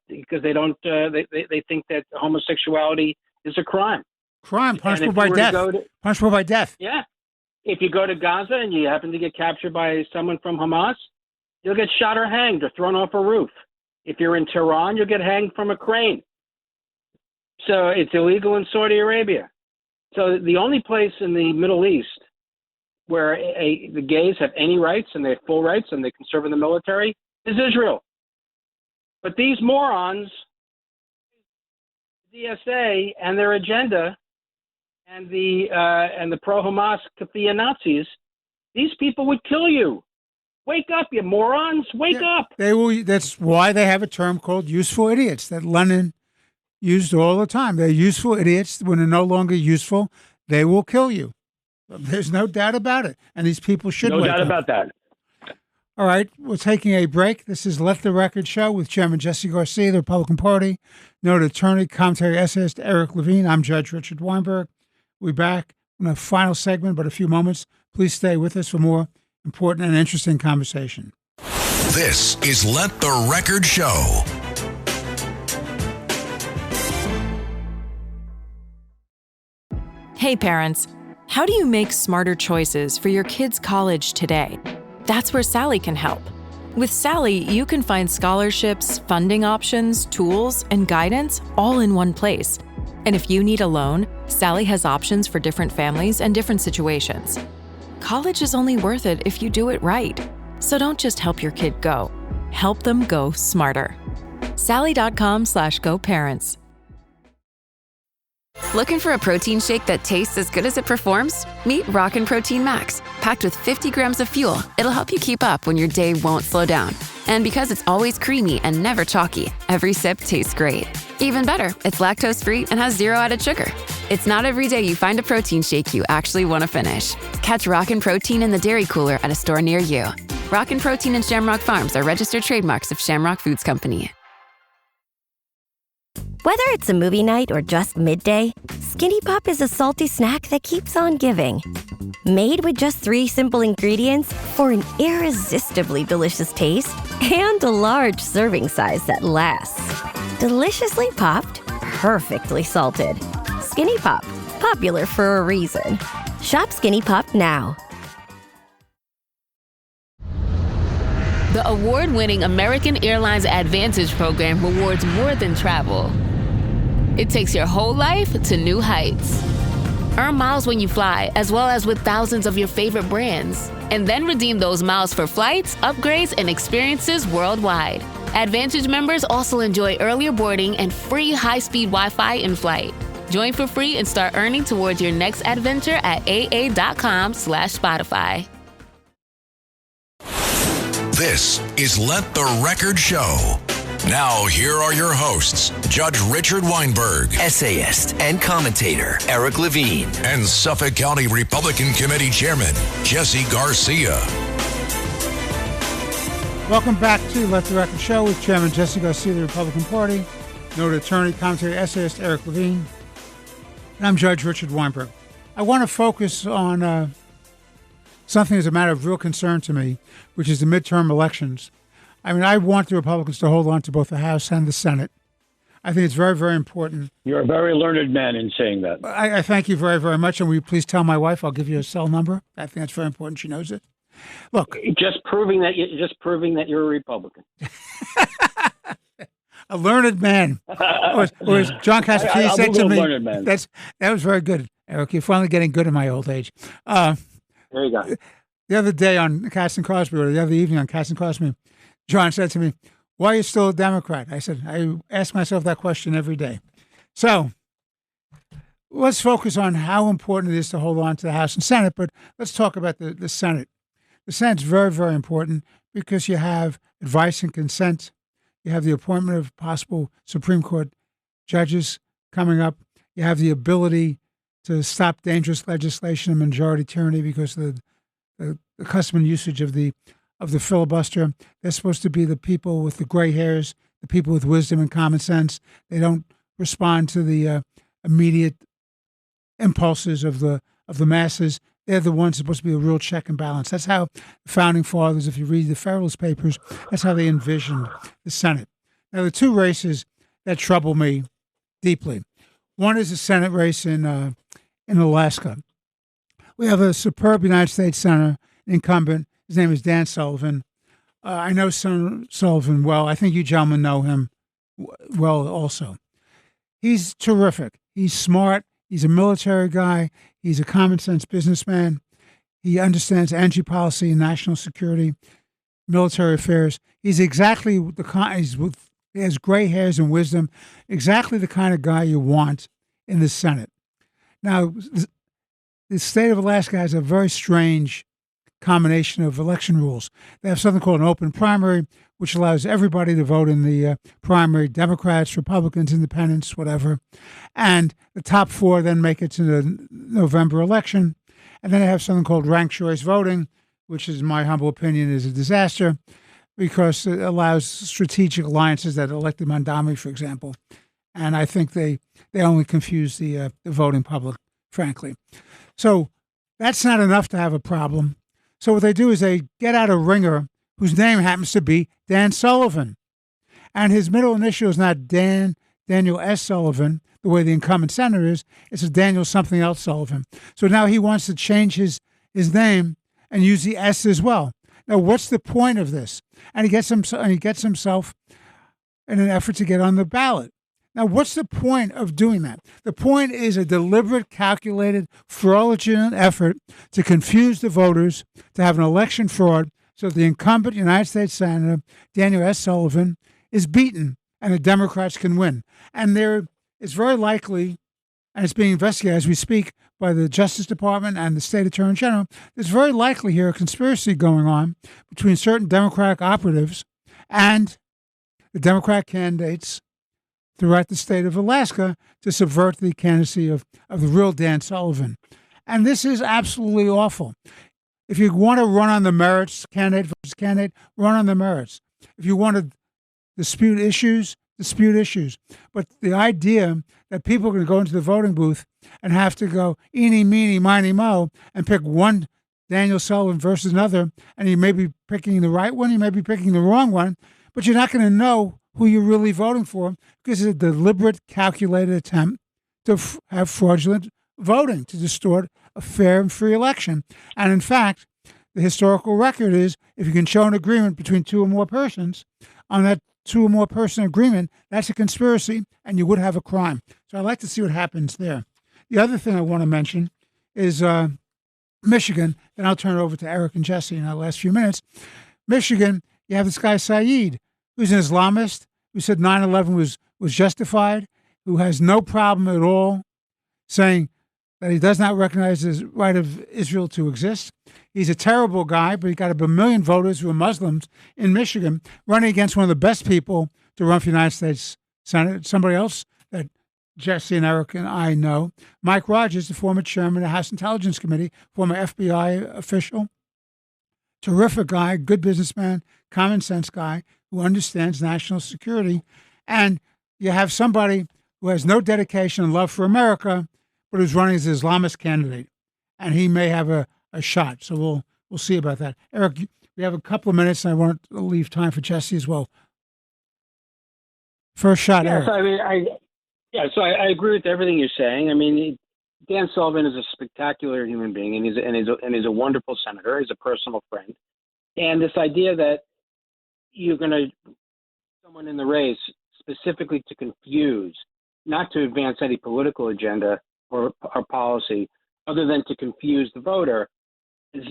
think that homosexuality is a crime. Punishable by death. Punishable by death. Yeah. If you go to Gaza and you happen to get captured by someone from Hamas, you'll get shot or hanged or thrown off a roof. If you're in Tehran, you'll get hanged from a crane. So it's illegal in Saudi Arabia. So the only place in the Middle East where the gays have any rights and they have full rights and they can serve in the military is Israel. But these morons, DSA and their agenda, and the pro-Hamas Kafir Nazis, these people would kill you. Wake up, you morons! Wake up! They will. That's why they have a term called useful idiots that Lenin used all the time. They're useful idiots. When they're no longer useful, they will kill you. There's no doubt about it. And these people should. No doubt about that. All right, we're taking a break. This is Let the Record Show with Chairman Jesse Garcia, the Republican Party, noted attorney, commentary essayist Eric Levine. I'm Judge Richard Weinberg. We're back in a final segment, but a few moments. Please stay with us for more important and interesting conversation. This is Let the Record Show. Hey parents, how do you make smarter choices for your kids' college today? That's where Sally can help. With Sally, you can find scholarships, funding options, tools, and guidance all in one place. And if you need a loan, Sally has options for different families and different situations. College is only worth it if you do it right. So don't just help your kid go. Help them go smarter. Sally.com/GoParents. Looking for a protein shake that tastes as good as it performs? Meet Rockin' Protein Max. Packed with 50 grams of fuel, it'll help you keep up when your day won't slow down. And because it's always creamy and never chalky, every sip tastes great. Even better, it's lactose-free and has 0 added sugar. It's not every day you find a protein shake you actually want to finish. Catch Rockin' Protein in the dairy cooler at a store near you. Rockin' Protein and Shamrock Farms are registered trademarks of Shamrock Foods Company. Whether it's a movie night or just midday, Skinny Pop is a salty snack that keeps on giving. Made with just 3 simple ingredients for an irresistibly delicious taste and a large serving size that lasts. Deliciously popped, perfectly salted. Skinny Pop, popular for a reason. Shop Skinny Pop now. The award-winning American Airlines Advantage program rewards more than travel. It takes your whole life to new heights. Earn miles when you fly, as well as with thousands of your favorite brands. And then redeem those miles for flights, upgrades, and experiences worldwide. Advantage members also enjoy earlier boarding and free high-speed Wi-Fi in flight. Join for free and start earning towards your next adventure at aa.com/Spotify. This is Let the Record Show. Now, here are your hosts, Judge Richard Weinberg, essayist and commentator Eric Levine, and Suffolk County Republican Committee Chairman Jesse Garcia. Welcome back to Let the Record Show with Chairman Jesse Garcia, the Republican Party, noted attorney, commentary, essayist Eric Levine, and I'm Judge Richard Weinberg. I want to focus on something that's a matter of real concern to me, which is the midterm elections. I mean, I want the Republicans to hold on to both the House and the Senate. I think it's very, very important. You're a very learned man in saying that. I thank you very, very much. And will you please tell my wife I'll give you a cell number? I think that's very important. She knows it. Look. Just proving that you're a Republican. A learned man. Or as John Cassavetes said to me, that was very good, Eric. You're finally getting good in my old age. There you go. The other day on Cass and Crosby, or the other evening on Cass and Crosby, John said to me, "Why are you still a Democrat?" I said, "I ask myself that question every day." So let's focus on how important it is to hold on to the House and Senate, but let's talk about the Senate. The Senate's very, very important because you have advice and consent. You have the appointment of possible Supreme Court judges coming up. You have the ability to stop dangerous legislation and majority tyranny because of the custom and usage of the filibuster. They're supposed to be the people with the gray hairs, the people with wisdom and common sense. They don't respond to the immediate impulses of the masses. They're the ones supposed to be a real check and balance. That's how the Founding Fathers, if you read the Federalist Papers, that's how they envisioned the Senate. Now, the 2 races that trouble me deeply. One is the Senate race in Alaska. We have a superb United States Senator, incumbent. His name is Dan Sullivan. I know Senator Sullivan well. I think you gentlemen know him well also. He's terrific. He's smart. He's a military guy. He's a common sense businessman. He understands energy policy and national security, military affairs. He's exactly the kind. He has gray hairs and wisdom. Exactly the kind of guy you want in the Senate. Now, the state of Alaska has a very strange combination of election rules. They have something called an open primary, which allows everybody to vote in the primary, Democrats, Republicans, Independents, whatever. And the top 4 then make it to the November election. And then they have something called ranked choice voting, which is my humble opinion is a disaster because it allows strategic alliances that elected Mondami, for example. And I think they only confuse the voting public, frankly. So that's not enough to have a problem. So what they do is they get out a ringer whose name happens to be Dan Sullivan. And his middle initial is not Daniel S. Sullivan, the way the incumbent senator is. It's a Daniel something else Sullivan. So now he wants to change his name and use the S as well. Now, what's the point of this? And he gets himself in an effort to get on the ballot. Now, what's the point of doing that? The point is a deliberate, calculated, fraudulent effort to confuse the voters, to have an election fraud, so the incumbent United States Senator, Daniel S. Sullivan, is beaten and the Democrats can win. And there is very likely, and it's being investigated as we speak by the Justice Department and the State Attorney General, there's very likely here a conspiracy going on between certain Democratic operatives and the Democrat candidates throughout the state of Alaska to subvert the candidacy of the real Dan Sullivan. And this is absolutely awful. If you want to run on the merits, candidate versus candidate, run on the merits. If you want to dispute issues. But the idea that people are going to go into the voting booth and have to go eeny, meeny, miny, mo, and pick one Daniel Sullivan versus another, and you may be picking the right one, you may be picking the wrong one, but you're not going to know who you're really voting for because it's a deliberate, calculated attempt to have fraudulent voting, to distort a fair and free election. And in fact, the historical record is if you can show an agreement between two or more persons, on that two or more person agreement, that's a conspiracy and you would have a crime. So I'd like to see what happens there. The other thing I want to mention is Michigan, then I'll turn it over to Eric and Jesse in our last few minutes. Michigan, you have this guy Saeed, who's an Islamist, who said 9/11 was justified, who has no problem at all saying that he does not recognize the right of Israel to exist. He's a terrible guy, but he got about 1 million voters who are Muslims in Michigan running against one of the best people to run for the United States Senate, somebody else that Jesse and Eric and I know. Mike Rogers, the former chairman of the House Intelligence Committee, former FBI official, terrific guy, good businessman, common sense guy who understands national security. And you have somebody who has no dedication and love for America, but who's running as an Islamist candidate. And he may have a shot. So we'll see about that. Eric, we have a couple of minutes, and I want to leave time for Jesse as well. First shot, yes, Eric. So I agree with everything you're saying. I mean, Dan Sullivan is a spectacular human being, and he's a wonderful senator. He's a personal friend. And this idea that you're going to someone in the race specifically to confuse, not to advance any political agenda or policy, other than to confuse the voter, is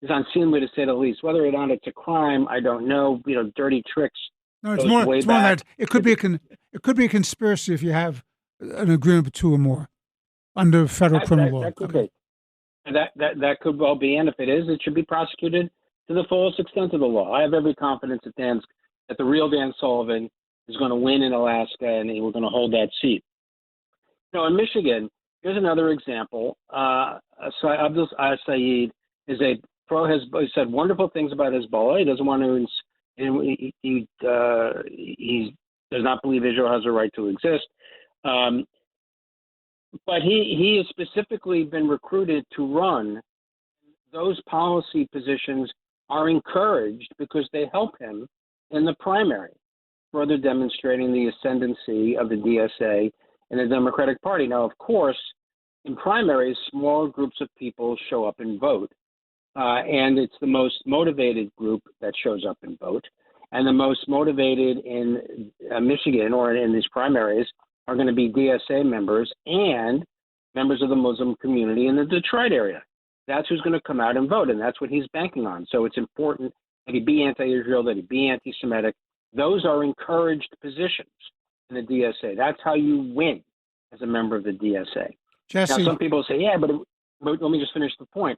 unseemly to say the least. Whether or not it's a crime, I don't know. Dirty tricks. No, it's more than that. It could be a conspiracy if you have an agreement with two or more under federal criminal law. That could be. That could well be, and if it is, it should be prosecuted to the fullest extent of the law. I have every confidence that the real Dan Sullivan is going to win in Alaska, and we're going to hold that seat. In Michigan, here's another example. Abdul Saeed is has said wonderful things about Hezbollah. He doesn't want to. He does not believe Israel has a right to exist. But he has specifically been recruited to run. Those policy positions are encouraged because they help him in the primary, further demonstrating the ascendancy of the DSA in the Democratic Party. Now, of course, in primaries, small groups of people show up and vote. And it's the most motivated group that shows up and vote. And the most motivated in Michigan or in these primaries are going to be DSA members and members of the Muslim community in the Detroit area. That's who's going to come out and vote, and that's what he's banking on. So it's important that he be anti-Israel, that he be anti-Semitic. Those are encouraged positions in the DSA. That's how you win as a member of the DSA. Jesse. Now, some people say, but let me just finish the point.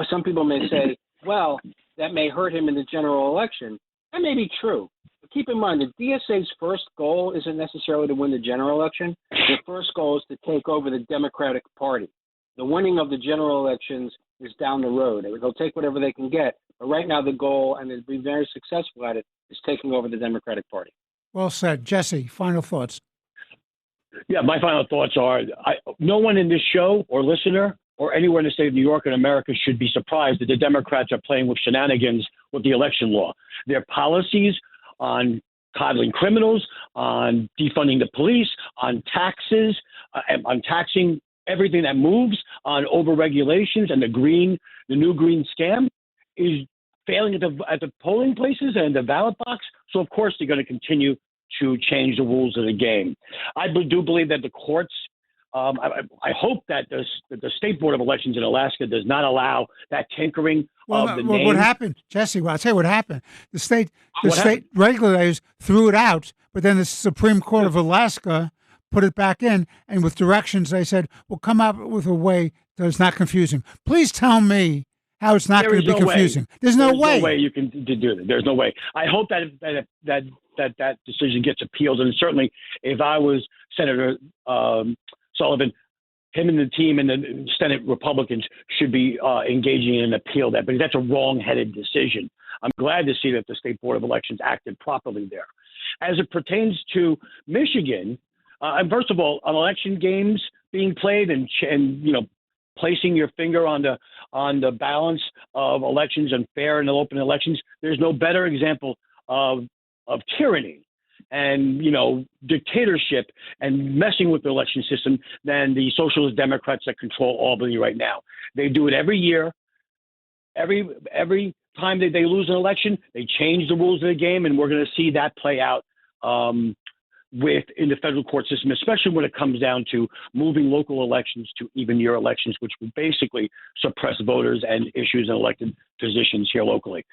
Some people may say, well, that may hurt him in the general election. That may be true. But keep in mind, the DSA's first goal isn't necessarily to win the general election. Their first goal is to take over the Democratic Party. The winning of the general elections is down the road. They'll take whatever they can get. But right now the goal, and they'll be very successful at it, is taking over the Democratic Party. Well said. Jesse, final thoughts. Yeah, my final thoughts are no one in this show or listener or anywhere in the state of New York and America should be surprised that the Democrats are playing with shenanigans with the election law. Their policies on coddling criminals, on defunding the police, on taxes, on taxing everything that moves, on over-regulations and the new green scam is failing at the polling places and the ballot box. So, of course, they're going to continue to change the rules of the game. I do believe that the courts, I hope that the State Board of Elections in Alaska does not allow that tinkering of the names. What happened, Jesse? Well, I'll tell you what happened. The state regulators threw it out, but then the Supreme Court of Alaska put it back in, and with directions, they said, we'll come up with a way that's not confusing. Please tell me how it's not going to be confusing. There's no way. There's no way you can do that. There's no way. I hope that decision gets appealed. And certainly, if I was Senator Sullivan, him and the team and the Senate Republicans should be engaging in an appeal that, but that's a wrong-headed decision. I'm glad to see that the State Board of Elections acted properly there. As it pertains to Michigan, and first of all, on election games being played and placing your finger on the balance of elections and fair and open elections, there's no better example of tyranny and dictatorship and messing with the election system than the socialist Democrats that control Albany right now. They do it every year. Every time they lose an election, they change the rules of the game, and we're going to see that play out in the federal court system, especially when it comes down to moving local elections to even year elections, which would basically suppress voters and issues in elected positions here locally.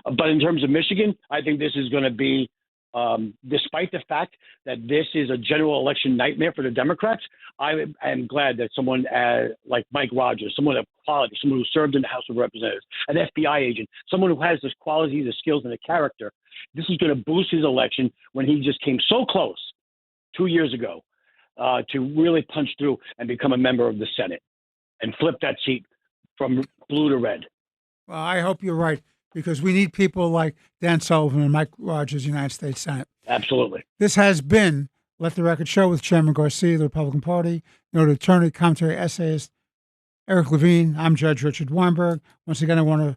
But in terms of Michigan, I think this is going to be, despite the fact that this is a general election nightmare for the Democrats, I am glad that someone like Mike Rogers, someone of quality, someone who served in the House of Representatives, an FBI agent, someone who has this quality, the skills, and the character, this is going to boost his election when he just came so close 2 years ago to really punch through and become a member of the Senate and flip that seat from blue to red. Well, I hope you're right, because we need people like Dan Sullivan and Mike Rogers, United States Senate. Absolutely. This has been Let the Record Show with Chairman Garcia, the Republican Party, noted attorney, commentary, essayist Eric Levine. I'm Judge Richard Weinberg. Once again, I want to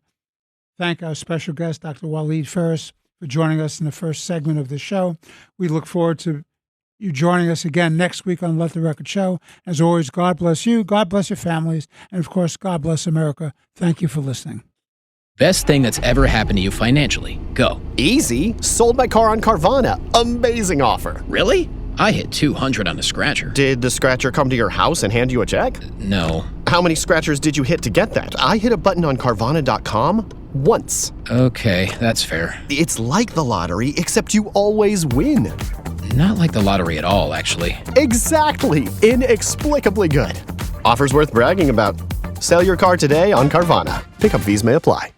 thank our special guest, Dr. Waleed Ferris, for joining us in the first segment of the show. We look forward to you joining us again next week on Let the Record Show. As always, God bless you, God bless your families, and of course, God bless America. Thank you for listening. Best thing that's ever happened to you financially. Go. Easy. Sold my car on Carvana. Amazing offer. Really? I hit 200 on the scratcher. Did the scratcher come to your house and hand you a check? No. How many scratchers did you hit to get that? I hit a button on Carvana.com once. Okay, that's fair. It's like the lottery, except you always win. Not like the lottery at all, actually. Exactly. Inexplicably good. Offers worth bragging about. Sell your car today on Carvana. Pickup fees may apply.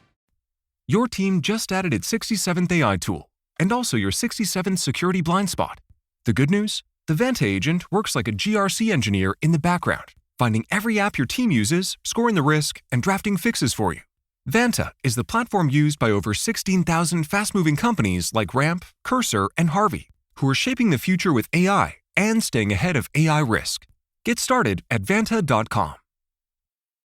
Your team just added its 67th AI tool and also your 67th security blind spot. The good news? The Vanta agent works like a GRC engineer in the background, finding every app your team uses, scoring the risk, and drafting fixes for you. Vanta is the platform used by over 16,000 fast-moving companies like Ramp, Cursor, and Harvey, who are shaping the future with AI and staying ahead of AI risk. Get started at Vanta.com.